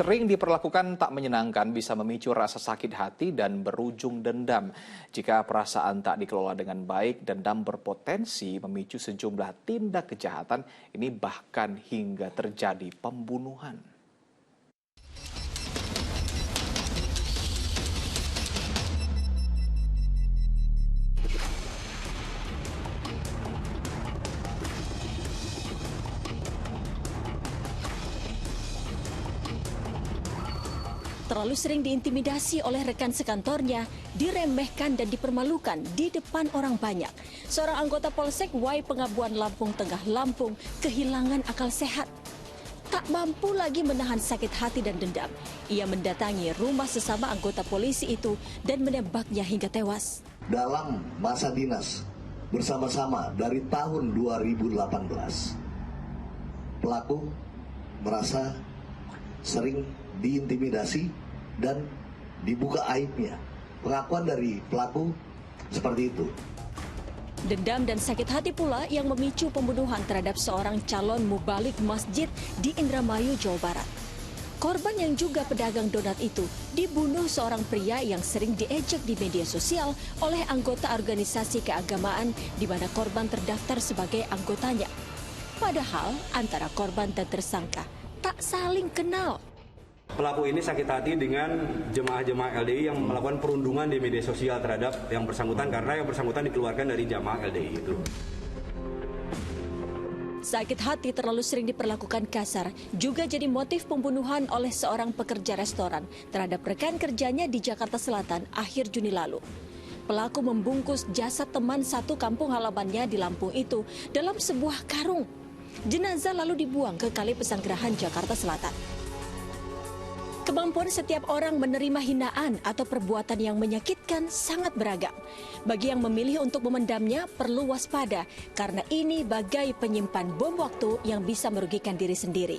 sering diperlakukan tak menyenangkan bisa memicu rasa sakit hati dan berujung dendam. Jika perasaan tak dikelola dengan baik, dendam berpotensi memicu sejumlah tindak kejahatan, ini bahkan hingga terjadi pembunuhan. Terlalu sering diintimidasi oleh rekan sekantornya, diremehkan dan dipermalukan di depan orang banyak. Seorang anggota Polsek Y Pengabuan Lampung Tengah Lampung kehilangan akal sehat. Tak mampu lagi menahan sakit hati dan dendam. Ia mendatangi rumah sesama anggota polisi itu dan menembaknya hingga tewas. Dalam masa dinas bersama-sama dari tahun 2018, pelaku merasa sering diintimidasi dan dibuka aibnya. Pengakuan dari pelaku seperti itu. Dendam dan sakit hati pula yang memicu pembunuhan terhadap seorang calon mubalik masjid di Indramayu, Jawa Barat. Korban yang juga pedagang donat itu dibunuh seorang pria yang sering diejek di media sosial oleh anggota organisasi keagamaan di mana korban terdaftar sebagai anggotanya. Padahal antara korban dan tersangka tak saling kenal. Pelaku ini sakit hati dengan jemaah-jemaah LDI yang melakukan perundungan di media sosial terhadap yang bersangkutan karena yang bersangkutan dikeluarkan dari jemaah LDI itu. Sakit hati terlalu sering diperlakukan kasar juga jadi motif pembunuhan oleh seorang pekerja restoran terhadap rekan kerjanya di Jakarta Selatan akhir Juni lalu. Pelaku membungkus jasad teman satu kampung halamannya di Lampung itu dalam sebuah karung. Jenazah lalu dibuang ke Kali Pesanggerahan, Jakarta Selatan. Kemampuan setiap orang menerima hinaan atau perbuatan yang menyakitkan sangat beragam. Bagi yang memilih untuk memendamnya perlu waspada karena ini bagai penyimpan bom waktu yang bisa merugikan diri sendiri.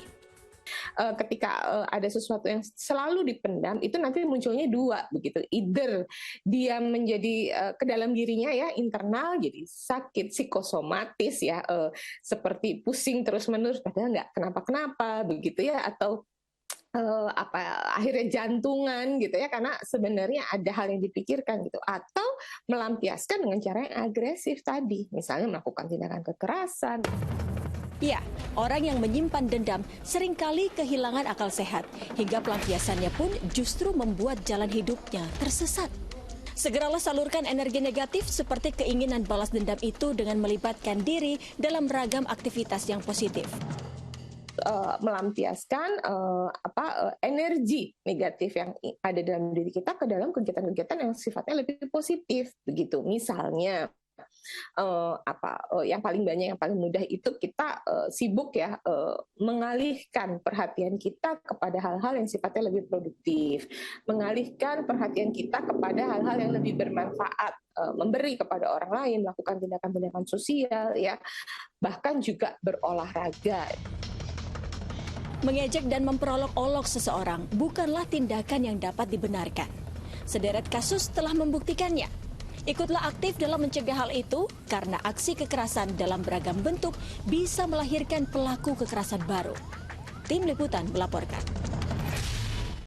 Ketika ada sesuatu yang selalu dipendam, itu nanti munculnya dua begitu. Either dia menjadi ke dalam dirinya ya internal jadi sakit psikosomatis ya seperti pusing terus-menerus padahal nggak kenapa-kenapa begitu ya, atau akhirnya jantungan gitu ya karena sebenarnya ada hal yang dipikirkan gitu, atau melampiaskan dengan cara yang agresif tadi, misalnya melakukan tindakan kekerasan. Ya, orang yang menyimpan dendam seringkali kehilangan akal sehat hingga pelampiasannya pun justru membuat jalan hidupnya tersesat. Segeralah salurkan energi negatif seperti keinginan balas dendam itu dengan melibatkan diri dalam ragam aktivitas yang positif. Melampiaskan energi negatif yang ada dalam diri kita ke dalam kegiatan-kegiatan yang sifatnya lebih positif begitu. Misalnya yang paling banyak, yang paling mudah itu kita sibuk ya mengalihkan perhatian kita kepada hal-hal yang sifatnya lebih produktif, mengalihkan perhatian kita kepada hal-hal yang lebih bermanfaat, memberi kepada orang lain, melakukan tindakan-tindakan sosial ya, bahkan juga berolahraga. Mengejek dan memperolok-olok seseorang bukanlah tindakan yang dapat dibenarkan. Sederet kasus telah membuktikannya. Ikutlah aktif dalam mencegah hal itu karena aksi kekerasan dalam beragam bentuk bisa melahirkan pelaku kekerasan baru. Tim Liputan melaporkan.